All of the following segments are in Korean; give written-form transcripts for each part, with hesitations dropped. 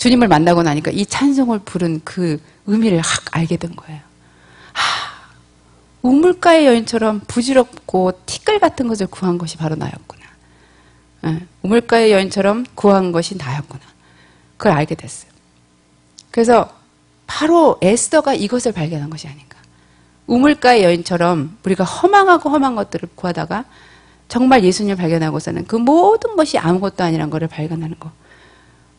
주님을 만나고 나니까 이 찬송을 부른 그 의미를 확 알게 된 거예요. 우물가의 여인처럼 부질없고 티끌 같은 것을 구한 것이 바로 나였구나. 우물가의 여인처럼 구한 것이 나였구나. 그걸 알게 됐어요. 그래서 바로 에스더가 이것을 발견한 것이 아닌가. 우물가의 여인처럼 우리가 허망하고 험한 것들을 구하다가 정말 예수님을 발견하고서는 그 모든 것이 아무것도 아니란 것을 발견하는 거.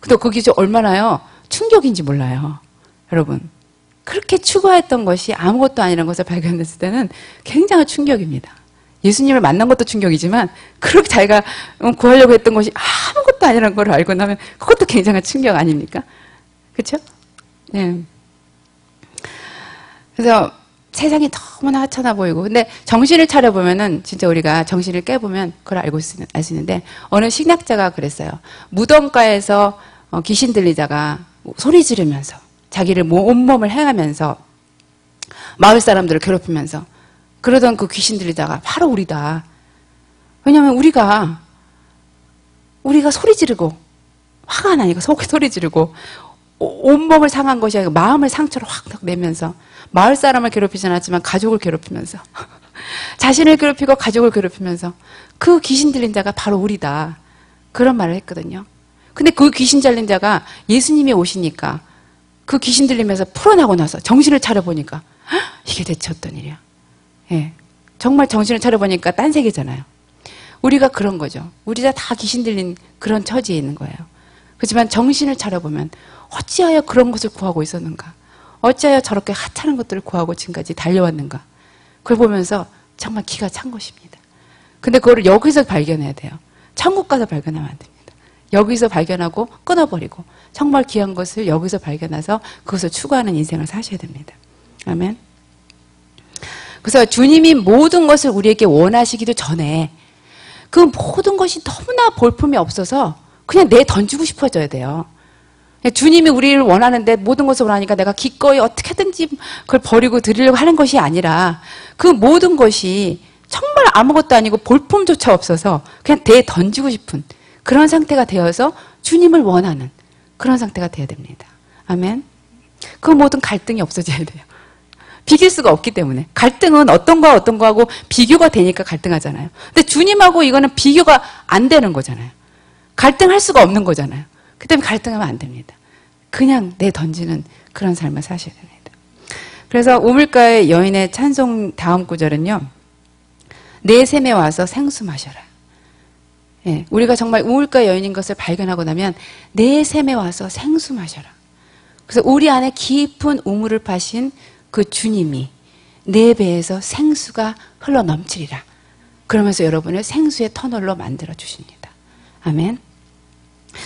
또 그게 얼마나요? 충격인지 몰라요. 여러분. 그렇게 추구했던 것이 아무것도 아니란 것을 발견했을 때는 굉장한 충격입니다. 예수님을 만난 것도 충격이지만 그렇게 자기가 구하려고 했던 것이 아무것도 아니라는 걸 알고 나면 그것도 굉장한 충격 아닙니까? 그렇죠? 네. 그래서 세상이 너무나 하찮아 보이고 근데 정신을 차려보면은 진짜 우리가 정신을 깨보면 그걸 알 수 있는데 어느 신학자가 그랬어요. 무덤가에서 귀신 들리자가 소리 지르면서 자기를 온몸을 행하면서 마을 사람들을 괴롭히면서 그러던 그 귀신 들리자가 바로 우리다. 왜냐하면 우리가 소리 지르고 화가 나니까 소리 지르고 온몸을 상한 것이 아니라 마음을 상처를 확 내면서 마을 사람을 괴롭히지 않았지만 가족을 괴롭히면서 자신을 괴롭히고 가족을 괴롭히면서 그 귀신 들린 자가 바로 우리다. 그런 말을 했거든요. 근데 그 귀신 들린 자가 예수님이 오시니까 그 귀신 들리면서 풀어나고 나서 정신을 차려보니까 이게 대체 어떤 일이야. 예, 정말 정신을 차려보니까 딴 세계잖아요. 우리가 그런 거죠. 우리가 다 귀신 들린 그런 처지에 있는 거예요. 그렇지만 정신을 차려보면 어찌하여 그런 것을 구하고 있었는가. 어찌하여 저렇게 하찮은 것들을 구하고 지금까지 달려왔는가. 그걸 보면서 정말 기가 찬 것입니다. 근데 그거를 여기서 발견해야 돼요. 천국 가서 발견하면 안 됩니다. 여기서 발견하고 끊어버리고 정말 귀한 것을 여기서 발견해서 그것을 추구하는 인생을 사셔야 됩니다. 아멘. 그래서 주님이 모든 것을 우리에게 원하시기도 전에 그 모든 것이 너무나 볼품이 없어서 그냥 던지고 싶어져야 돼요. 주님이 우리를 원하는데 모든 것을 원하니까 내가 기꺼이 어떻게든지 그걸 버리고 드리려고 하는 것이 아니라 그 모든 것이 정말 아무것도 아니고 볼품조차 없어서 그냥 던지고 싶은 그런 상태가 되어서 주님을 원하는 그런 상태가 되어야 됩니다. 아멘. 그 모든 갈등이 없어져야 돼요. 비길 수가 없기 때문에. 갈등은 어떤 거하고 비교가 되니까 갈등하잖아요. 근데 주님하고 이거는 비교가 안 되는 거잖아요. 갈등할 수가 없는 거잖아요. 그 때문에 갈등하면 안 됩니다. 그냥 던지는 그런 삶을 사셔야 됩니다. 그래서 우물가의 여인의 찬송 다음 구절은요. 내 샘에 와서 생수 마셔라. 예, 우리가 정말 우물가 여인인 것을 발견하고 나면 내 샘에 와서 생수 마셔라. 그래서 우리 안에 깊은 우물을 파신 그 주님이 내 배에서 생수가 흘러 넘치리라. 그러면서 여러분을 생수의 터널로 만들어 주십니다. 아멘.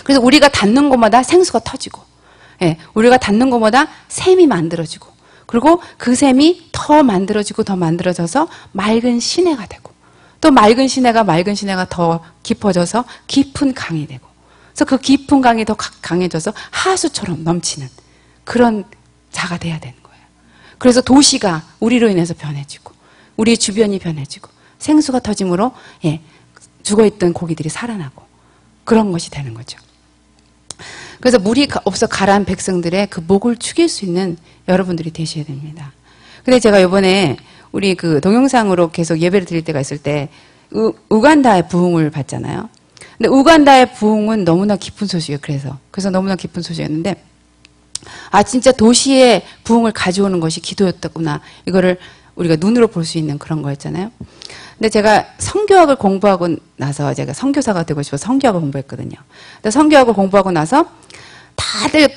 그래서 우리가 닿는 곳마다 생수가 터지고, 예, 우리가 닿는 곳마다 샘이 만들어지고, 그리고 그 샘이 더 만들어지고 더 만들어져서 맑은 시내가 되고, 또 맑은 시내가 더 깊어져서 깊은 강이 되고, 그래서 그 깊은 강이 더 강해져서 하수처럼 넘치는 그런 자가 돼야 되는 거예요. 그래서 도시가 우리로 인해서 변해지고, 우리 주변이 변해지고, 생수가 터짐으로, 예, 죽어있던 고기들이 살아나고, 그런 것이 되는 거죠. 그래서 물이 없어 가라앉은 백성들의 그 목을 축일 수 있는 여러분들이 되셔야 됩니다. 근데 제가 이번에 우리 그 동영상으로 계속 예배를 드릴 때가 있을 때 우간다의 부흥을 봤잖아요. 근데 우간다의 부흥은 너무나 깊은 소식이에요. 그래서 너무나 깊은 소식이었는데 진짜 도시의 부흥을 가져오는 것이 기도였구나. 이거를 우리가 눈으로 볼 수 있는 그런 거였잖아요. 근데 제가 성교학을 공부하고 나서 제가 선교사가 되고 싶어서 성교학을 공부했거든요. 근데 성교학을 공부하고 나서 다들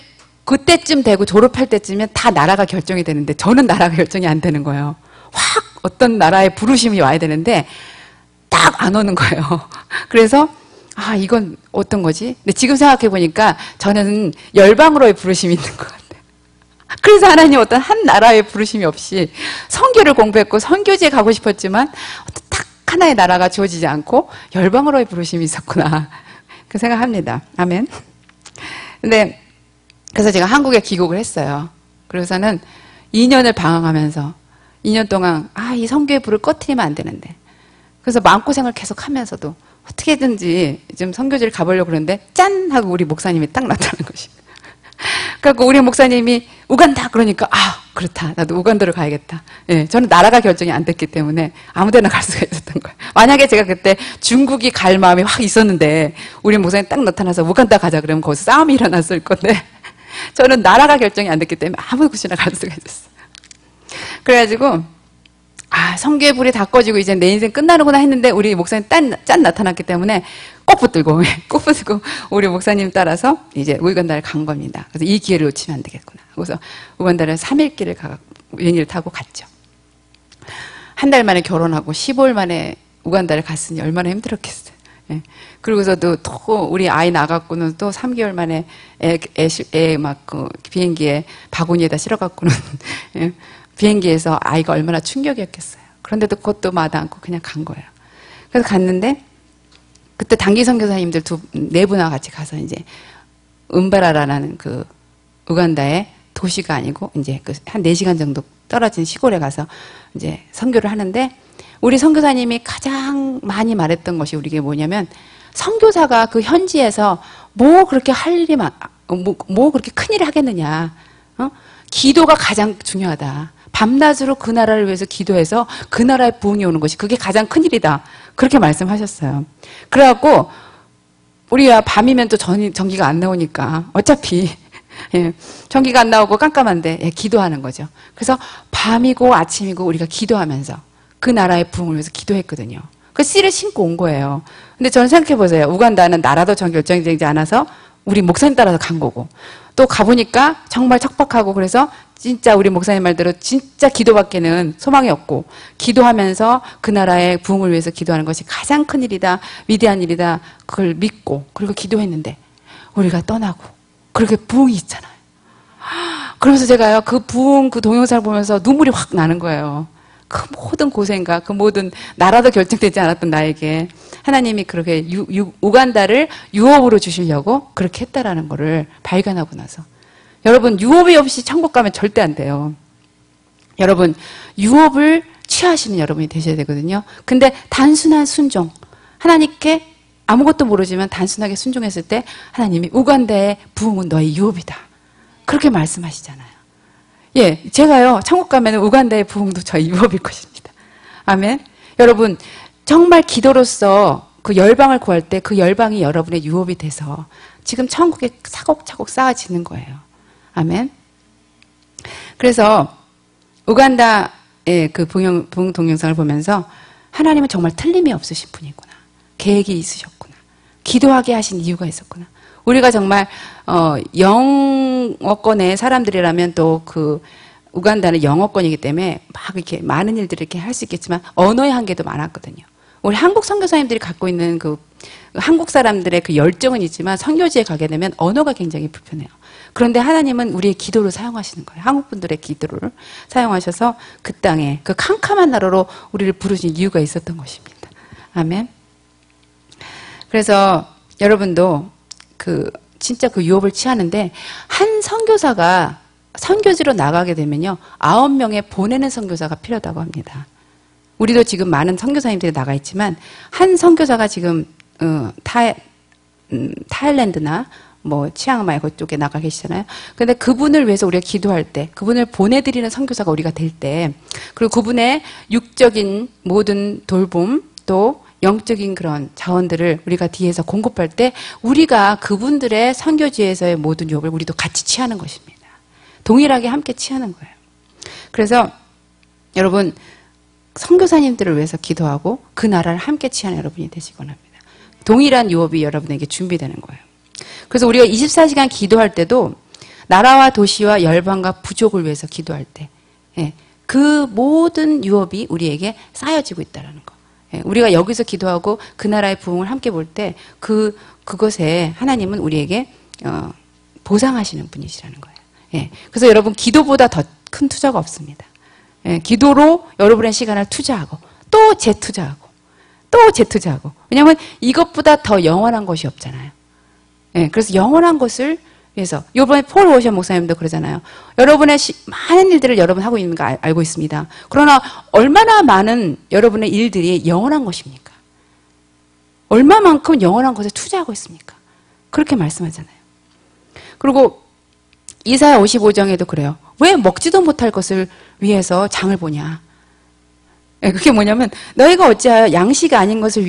그때쯤 되고 졸업할 때쯤이면 다 나라가 결정이 되는데 저는 나라가 결정이 안 되는 거예요. 확 어떤 나라의 부르심이 와야 되는데 딱 안 오는 거예요. 그래서 이건 어떤 거지? 근데 지금 생각해 보니까 저는 열방으로의 부르심이 있는 것 같아요. 그래서 하나님 어떤 한 나라의 부르심이 없이 선교를 공부했고 선교지에 가고 싶었지만 어떤 딱 하나의 나라가 주어지지 않고 열방으로의 부르심이 있었구나. 그 생각합니다. 아멘. 근데 그래서 제가 한국에 귀국을 했어요. 그래서는 2년을 방황하면서 2년 동안 이 선교의 불을 꺼트리면 안 되는데 그래서 마음고생을 계속 하면서도 어떻게든지 좀 선교지를 가보려고 그러는데 짠! 하고 우리 목사님이 딱 나타난 것입니다. 그래갖고 우리 목사님이 우간다 그러니까 그렇다. 나도 우간다로 가야겠다. 예, 저는 나라가 결정이 안 됐기 때문에 아무데나 갈 수가 있었던 거예요. 만약에 제가 그때 중국이 갈 마음이 확 있었는데 우리 목사님 딱 나타나서 우간다 가자 그러면 거기서 싸움이 일어났을 건데 저는 나라가 결정이 안 됐기 때문에 아무 곳이나 갈 수가 있었어요. 그래가지고 성교의 불이 다 꺼지고 이제 내 인생 끝나는구나 했는데 우리 목사님 짠 나타났기 때문에 꼭 붙들고 우리 목사님 따라서 이제 우간다를 간 겁니다. 그래서 이 기회를 놓치면 안 되겠구나. 그래서 우간다를 3일 길을 비행기를 타고 갔죠. 한 달 만에 결혼하고 15일 만에 우간다를 갔으니 얼마나 힘들었겠어요. 예. 그러고서도 또 우리 아이 나갔고는 또 3개월 만에 애 막 그 비행기에 바구니에다 실어갖고는 예. 비행기에서 아이가 얼마나 충격이었겠어요. 그런데도 그것도 마다 않고 그냥 간 거예요. 그래서 갔는데 그때 단기 선교사님들 네 분하고 같이 가서 이제 은바라라는 그 우간다의 도시가 아니고 이제 그 한 4시간 정도 떨어진 시골에 가서 이제 선교를 하는데 우리 선교사님이 가장 많이 말했던 것이 우리에게 뭐냐면 선교사가 그 현지에서 뭐 그렇게 할 일이 뭐 그렇게 큰일을 하겠느냐. 기도가 가장 중요하다. 밤낮으로 그 나라를 위해서 기도해서 그 나라에 부흥이 오는 것이 그게 가장 큰일이다. 그렇게 말씀하셨어요. 그래갖고 우리가 밤이면 또 전기가 안 나오니까 어차피 예, 전기가 안 나오고 깜깜한데 기도하는 거죠. 그래서 밤이고 아침이고 우리가 기도하면서 그 나라의 부흥을 위해서 기도했거든요. 그 씨를 신고 온 거예요. 근데 저는 생각해보세요. 우간다는 나라도 정 결정되지 않아서 우리 목사님 따라서 간 거고 또 가보니까 정말 척박하고 그래서 진짜 우리 목사님 말대로 진짜 기도밖에는 소망이 없고 기도하면서 그 나라의 부흥을 위해서 기도하는 것이 가장 큰 일이다. 위대한 일이다. 그걸 믿고 그리고 기도했는데 우리가 떠나고 그렇게 부흥이 있잖아요. 그러면서 제가요 그 부흥 그 동영상을 보면서 눈물이 확 나는 거예요. 그 모든 고생과 그 모든 나라도 결정되지 않았던 나에게 하나님이 그렇게 우간다를 유업으로 주시려고 그렇게 했다라는 거를 발견하고 나서 여러분 유업이 없이 천국 가면 절대 안 돼요. 여러분 유업을 취하시는 여러분이 되셔야 되거든요. 근데 단순한 순종 하나님께 아무것도 모르지만 단순하게 순종했을 때 하나님이 우간다의 부흥은 너의 유업이다. 그렇게 말씀하시잖아요. 예, 제가요 천국 가면 우간다의 부흥도 저의 유업일 것입니다. 아멘. 여러분 정말 기도로서 그 열방을 구할 때 그 열방이 여러분의 유업이 돼서 지금 천국에 차곡차곡 쌓아지는 거예요. 아멘. 그래서 우간다의 그 부흥 동영상을 보면서 하나님은 정말 틀림이 없으신 분이구나. 계획이 있으셨구나. 기도하게 하신 이유가 있었구나. 우리가 정말 영어권의 사람들이라면 또 그 우간다는 영어권이기 때문에 막 이렇게 많은 일들을 이렇게 할 수 있겠지만 언어의 한계도 많았거든요. 우리 한국 선교사님들이 갖고 있는 그 한국 사람들의 그 열정은 있지만 선교지에 가게 되면 언어가 굉장히 불편해요. 그런데 하나님은 우리의 기도를 사용하시는 거예요. 한국 분들의 기도를 사용하셔서 그 땅에 그 캄캄한 나라로 우리를 부르신 이유가 있었던 것입니다. 아멘. 그래서 여러분도 진짜 그 유업을 취하는데 한 선교사가 선교지로 나가게 되면요 9명의 보내는 선교사가 필요하다고 합니다. 우리도 지금 많은 선교사님들이 나가 있지만 한 선교사가 지금 타일랜드나 뭐 치앙마이 그쪽에 나가 계시잖아요. 근데 그분을 위해서 우리가 기도할 때 그분을 보내드리는 선교사가 우리가 될 때 그리고 그분의 육적인 모든 돌봄 또 영적인 그런 자원들을 우리가 뒤에서 공급할 때 우리가 그분들의 선교지에서의 모든 유업을 우리도 같이 취하는 것입니다. 동일하게 함께 취하는 거예요. 그래서 여러분 선교사님들을 위해서 기도하고 그 나라를 함께 취하는 여러분이 되시곤 합니다. 동일한 유업이 여러분에게 준비되는 거예요. 그래서 우리가 24시간 기도할 때도 나라와 도시와 열방과 부족을 위해서 기도할 때 그 모든 유업이 우리에게 쌓여지고 있다는 거. 우리가 여기서 기도하고 그 나라의 부흥을 함께 볼 때 그것에 하나님은 우리에게 보상하시는 분이시라는 거예요. 그래서 여러분 기도보다 더 큰 투자가 없습니다. 기도로 여러분의 시간을 투자하고 또 재투자하고 또 재투자하고 왜냐하면 이것보다 더 영원한 것이 없잖아요. 그래서 영원한 것을 위해서 이번에 폴 워셔 목사님도 그러잖아요. 여러분의 많은 일들을 여러분 하고 있는 거 알고 있습니다. 그러나 얼마나 많은 여러분의 일들이 영원한 것입니까? 얼마만큼 영원한 것에 투자하고 있습니까? 그렇게 말씀하잖아요. 그리고 이사야 55장에도 그래요. 왜 먹지도 못할 것을 위해서 장을 보냐. 그게 뭐냐면 너희가 어찌하여 양식 아닌 것을 위하여